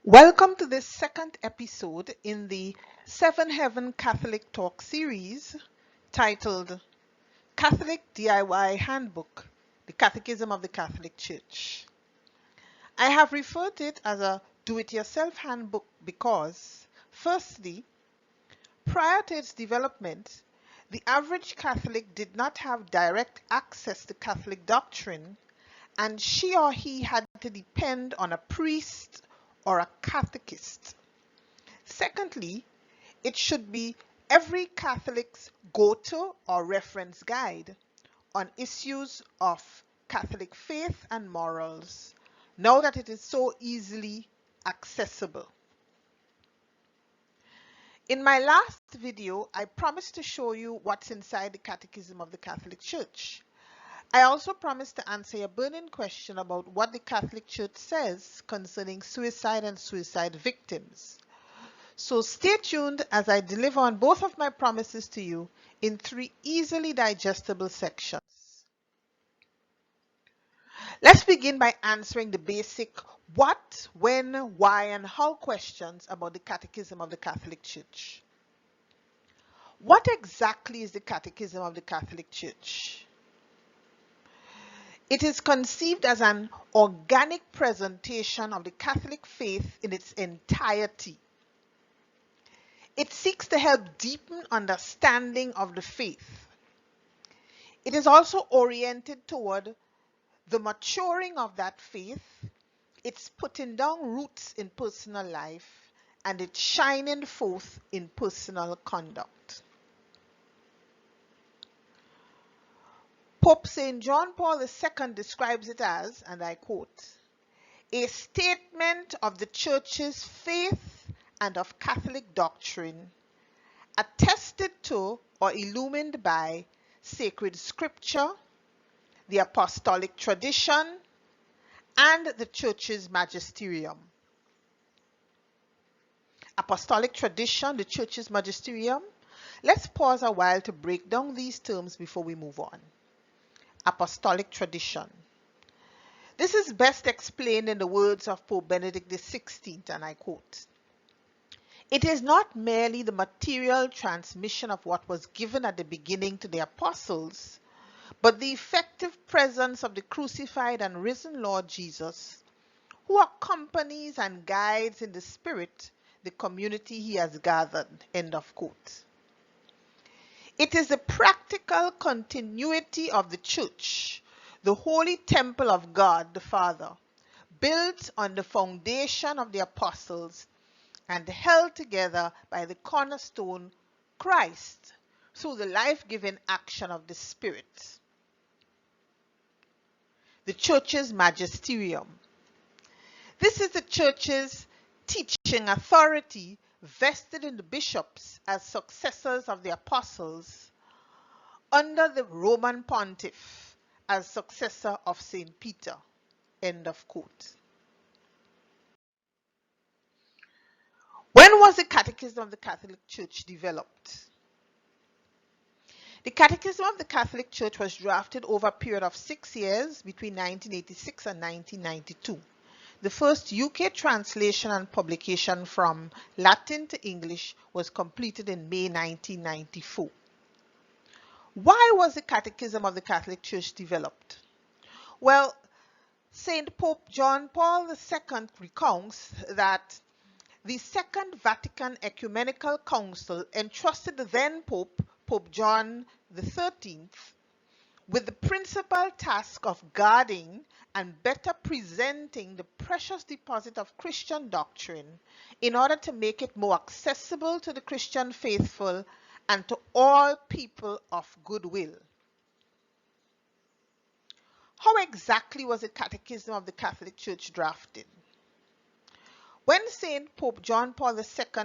Welcome to this second episode in the Seven Heaven Catholic Talk series titled Catholic DIY Handbook, the Catechism of the Catholic Church. I have referred to it as a do-it-yourself handbook because, firstly, prior to its development, the average Catholic did not have direct access to Catholic doctrine, and she or he had to depend on a priest or a catechist. Secondly, it should be every Catholic's go-to or reference guide on issues of Catholic faith and morals, now that it is so easily accessible. In my last video, I promised to show you what's inside the Catechism of the Catholic Church. I also promised to answer a burning question about what the Catholic Church says concerning suicide and suicide victims. So stay tuned as I deliver on both of my promises to you in 3 easily digestible sections. Let's begin by answering the basic what, when, why, and how questions about the Catechism of the Catholic Church. What exactly is the Catechism of the Catholic Church? It is conceived as an organic presentation of the Catholic faith in its entirety. It seeks to help deepen understanding of the faith. It is also oriented toward the maturing of that faith, its putting down roots in personal life, and its shining forth in personal conduct. Pope St. John Paul II describes it as, and I quote, a statement of the Church's faith and of Catholic doctrine, attested to or illumined by sacred scripture, the Apostolic tradition, and the Church's magisterium. Apostolic tradition, the Church's magisterium. Let's pause a while to break down these terms before we move on. Apostolic tradition. This is best explained in the words of Pope Benedict XVI, and I quote, it is not merely the material transmission of what was given at the beginning to the apostles, but the effective presence of the crucified and risen Lord Jesus, who accompanies and guides in the Spirit the community he has gathered. End of quote. It is the practical continuity of the Church, the holy temple of God the Father, built on the foundation of the apostles and held together by the cornerstone, Christ, through the life-giving action of the Spirit. The Church's magisterium. This is the Church's teaching authority vested in the bishops as successors of the apostles under the Roman pontiff as successor of St. Peter. End of quote. When was the Catechism of the Catholic Church developed? The Catechism of the Catholic Church was drafted over a period of 6 years between 1986 and 1992. The first UK translation and publication from Latin to English was completed in May 1994. Why was the Catechism of the Catholic Church developed? Well, St. Pope John Paul II recounts that the Second Vatican Ecumenical Council entrusted the then Pope, Pope John XIII, with the principal task of guarding and better presenting the precious deposit of Christian doctrine in order to make it more accessible to the Christian faithful and to all people of goodwill. How exactly was the Catechism of the Catholic Church drafted? When St. Pope John Paul II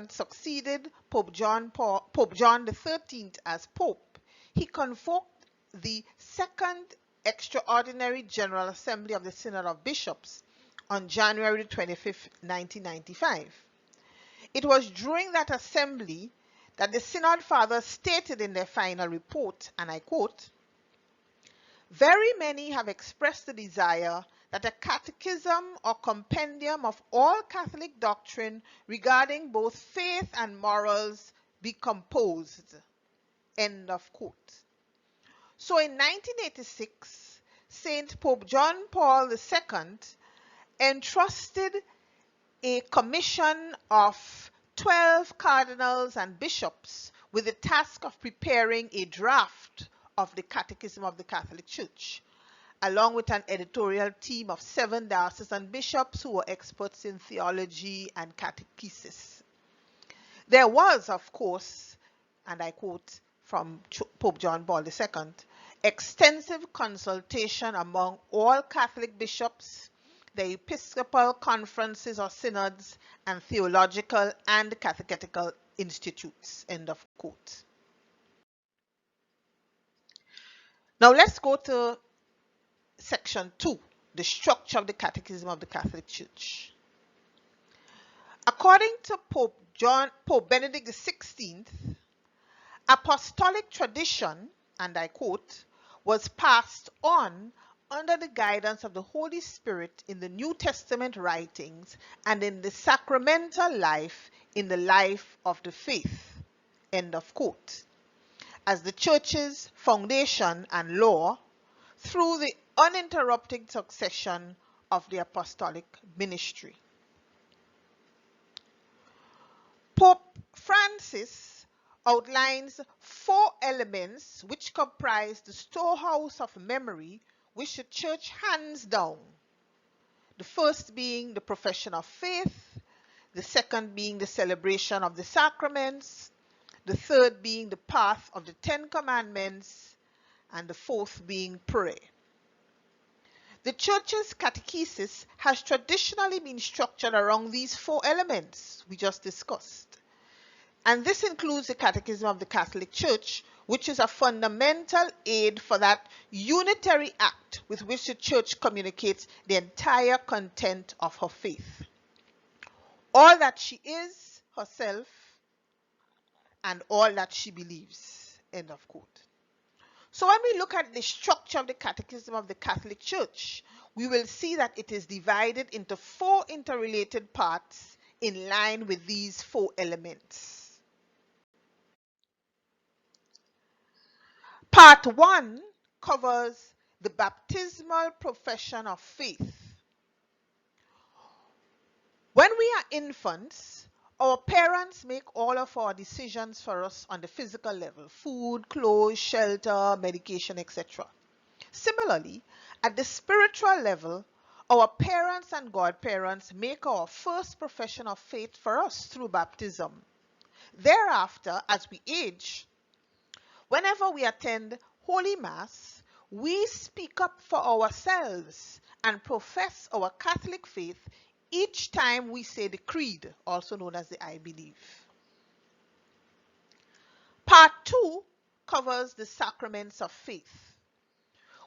succeeded Pope John XIII as Pope, he convoked the Second Extraordinary General Assembly of the Synod of Bishops on January 25, 1995. It was during that assembly that the Synod Fathers stated in their final report, and I quote, very many have expressed the desire that a catechism or compendium of all Catholic doctrine regarding both faith and morals be composed. End of quote. So in 1986, Saint Pope John Paul II entrusted a commission of 12 cardinals and bishops with the task of preparing a draft of the Catechism of the Catholic Church, along with an editorial team of 7 diocesan bishops who were experts in theology and catechesis. There was, of course, and I quote from Pope John Paul II, extensive consultation among all Catholic bishops, the episcopal conferences or synods, and theological and catechetical institutes. End of quote. Now let's go to section 2, the structure of the Catechism of the Catholic Church. According to Pope Benedict XVI, apostolic tradition, and I quote, was passed on under the guidance of the Holy Spirit in the New Testament writings and in the sacramental life in the life of the faith. End of quote. As the Church's foundation and law through the uninterrupted succession of the apostolic ministry. Pope Francis outlines 4 elements which comprise the storehouse of memory which the Church hands down. The first being the profession of faith, the second being the celebration of the sacraments, the third being the path of the 10 Commandments, and the fourth being prayer. The Church's catechesis has traditionally been structured around these 4 elements we just discussed. And this includes the Catechism of the Catholic Church, which is a fundamental aid for that unitary act with which the Church communicates the entire content of her faith. All that she is herself and all that she believes. End of quote. So when we look at the structure of the Catechism of the Catholic Church, we will see that it is divided into 4 interrelated parts in line with these 4 elements. Part 1 covers the baptismal profession of faith. When we are infants, our parents make all of our decisions for us on the physical level: food, clothes, shelter, medication, etc. Similarly, at the spiritual level, our parents and godparents make our first profession of faith for us through baptism. Thereafter, as we age, whenever we attend Holy Mass, we speak up for ourselves and profess our Catholic faith each time we say the Creed, also known as the I Believe. Part 2 covers the sacraments of faith,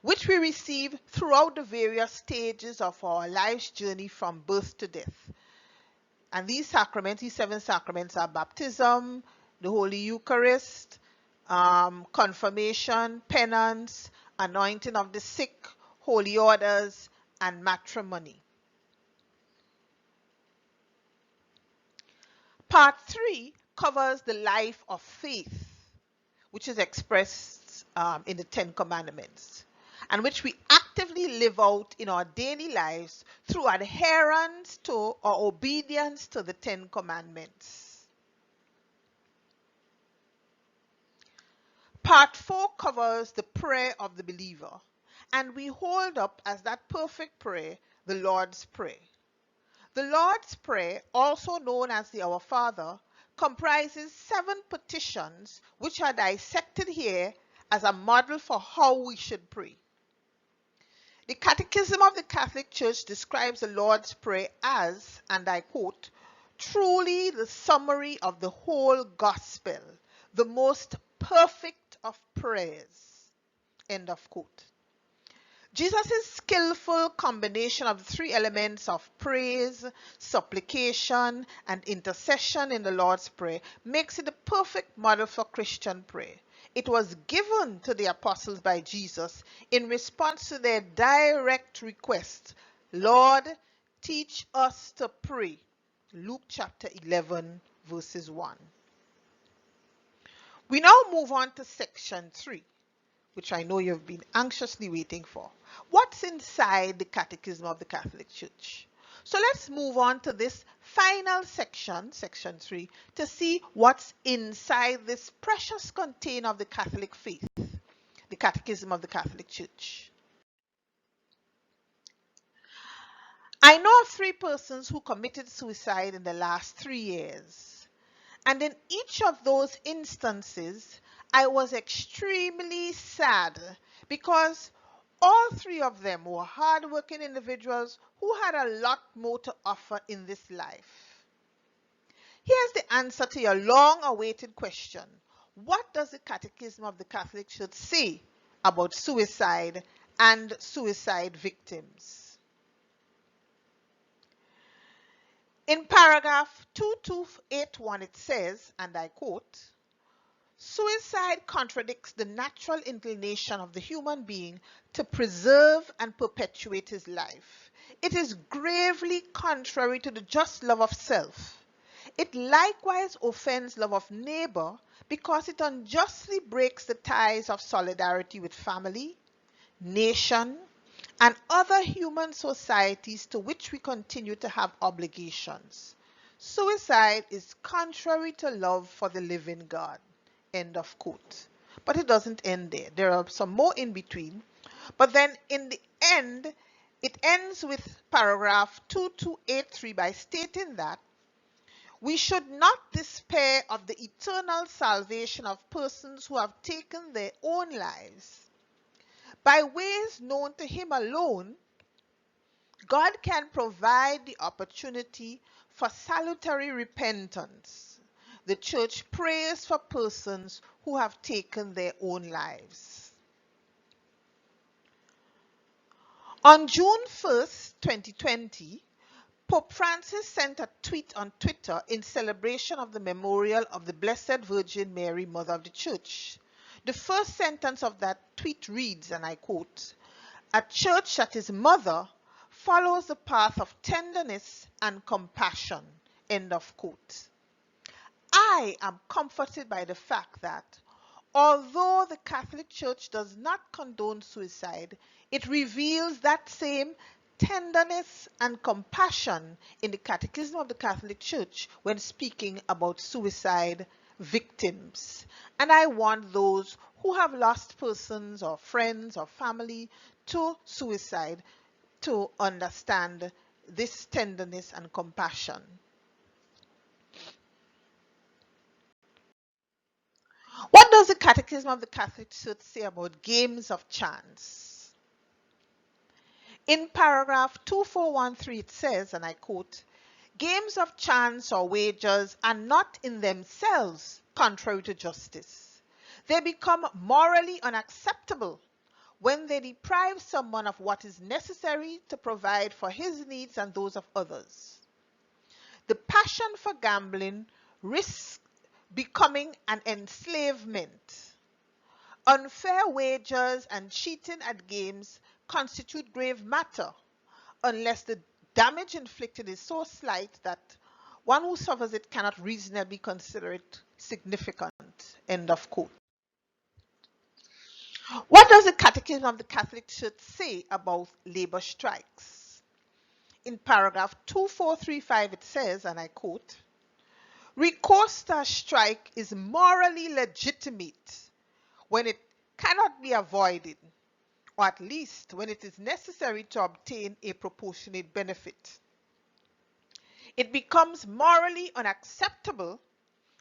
which we receive throughout the various stages of our life's journey from birth to death. And these 7 sacraments are baptism, the Holy Eucharist, confirmation, penance, anointing of the sick, holy orders, and matrimony. Part 3 covers the life of faith, which is expressed in the 10 Commandments, and which we actively live out in our daily lives through adherence to or obedience to the 10 Commandments. Part 4 covers the prayer of the believer, and we hold up as that perfect prayer the Lord's Prayer. The Lord's Prayer, also known as the Our Father, comprises 7 petitions which are dissected here as a model for how we should pray. The Catechism of the Catholic Church describes the Lord's Prayer as, and I quote, truly the summary of the whole gospel, the most perfect of prayers. End of quote. Jesus' skillful combination of the 3 elements of praise, supplication, and intercession in the Lord's Prayer makes it the perfect model for Christian prayer. It was given to the apostles by Jesus in response to their direct request Lord, teach us to pray. Luke chapter 11, verses 1. We now move on to section 3, which I know you've been anxiously waiting for. What's inside the Catechism of the Catholic Church? So let's move on to this final section, section 3, to see what's inside this precious container of the Catholic faith, the Catechism of the Catholic Church. I know of 3 persons who committed suicide in the last 3 years. And in each of those instances, I was extremely sad because all 3 of them were hardworking individuals who had a lot more to offer in this life. Here's the answer to your long-awaited question. What does the Catechism of the Catholic Church say about suicide and suicide victims? In paragraph 2281 it says, and I quote, "Suicide contradicts the natural inclination of the human being to preserve and perpetuate his life. It is gravely contrary to the just love of self. It likewise offends love of neighbor because it unjustly breaks the ties of solidarity with family, nation, and other human societies to which we continue to have obligations. Suicide is contrary to love for the living God." End of quote. But it doesn't end there. There are some more in between. But then in the end, it ends with paragraph 2283 by stating that we should not despair of the eternal salvation of persons who have taken their own lives. By ways known to him alone, God can provide the opportunity for salutary repentance. The Church prays for persons who have taken their own lives. On June 1st, 2020, Pope Francis sent a tweet on Twitter in celebration of the memorial of the Blessed Virgin Mary, Mother of the Church. The first sentence of that tweet reads, and I quote, "A church that is mother follows the path of tenderness and compassion." End of quote. I am comforted by the fact that although the Catholic Church does not condone suicide, it reveals that same tenderness and compassion in the Catechism of the Catholic Church when speaking about suicide victims. And I want those who have lost persons or friends or family to suicide to understand this tenderness and compassion. What does the Catechism of the Catholic Church say about games of chance? In paragraph 2413 it says, and I quote, "Games of chance or wagers are not in themselves contrary to justice. They become morally unacceptable when they deprive someone of what is necessary to provide for his needs and those of others. The passion for gambling risks becoming an enslavement. Unfair wagers and cheating at games constitute grave matter unless the damage inflicted is so slight that one who suffers it cannot reasonably consider it significant." End of quote. What does the Catechism of the Catholic Church say about labor strikes? In paragraph 2435 it says, and I quote, "Recourse to a strike is morally legitimate when it cannot be avoided, or at least when it is necessary to obtain a proportionate benefit. It becomes morally unacceptable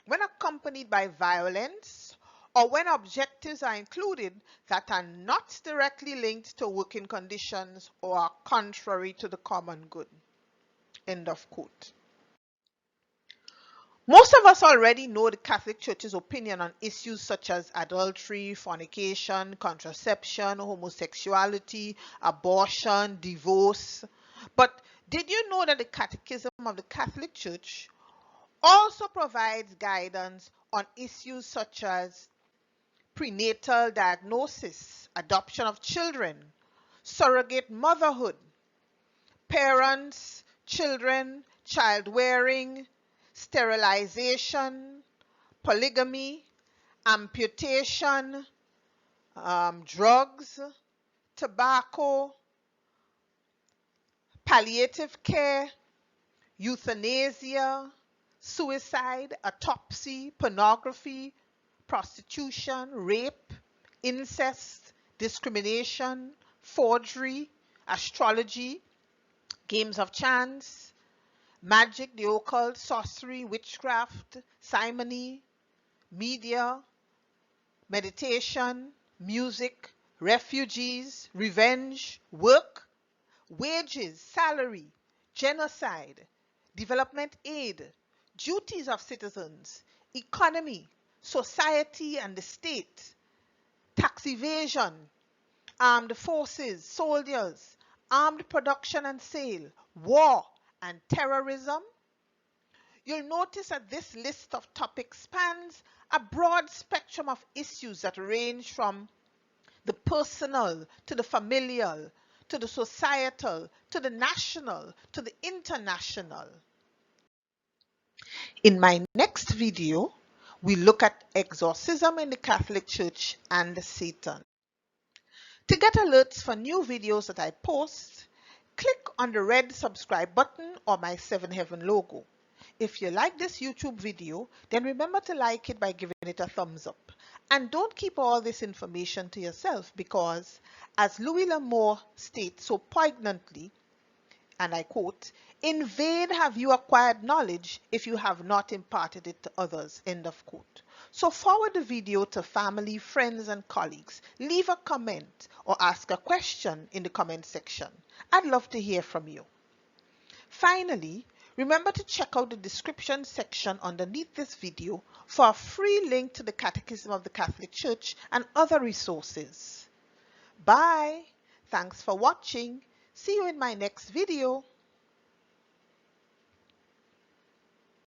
when accompanied by violence or when objectives are included that are not directly linked to working conditions or are contrary to the common good." End of quote. Most of us already know the Catholic Church's opinion on issues such as adultery, fornication, contraception, homosexuality, abortion, divorce. But did you know that the Catechism of the Catholic Church also provides guidance on issues such as prenatal diagnosis, adoption of children, surrogate motherhood, parents, children, child wearing, sterilization, polygamy, amputation, drugs, tobacco, palliative care, euthanasia, suicide, autopsy, pornography, prostitution, rape, incest, discrimination, forgery, astrology, games of chance, magic, the occult, sorcery, witchcraft, simony, media, meditation, music, refugees, revenge, work, wages, salary, genocide, development aid, duties of citizens, economy, society and the state, tax evasion, armed forces, soldiers, armed production and sale, war and terrorism. You'll notice that this list of topics spans a broad spectrum of issues that range from the personal to the familial, to the societal, to the national, to the international. In my next video, we look at exorcism in the Catholic Church and Satan. To get alerts for new videos that I post, click on the red subscribe button or my 7 Heaven logo. If you like this YouTube video, then remember to like it by giving it a thumbs up. And don't keep all this information to yourself because, as Louis L'Amour states so poignantly, and I quote, "In vain have you acquired knowledge if you have not imparted it to others," end of quote. So forward the video to family, friends, and colleagues. Leave a comment or ask a question in the comment section. I'd love to hear from you. Finally, remember to check out the description section underneath this video for a free link to the Catechism of the Catholic Church and other resources. Bye. Thanks for watching. See you in my next video.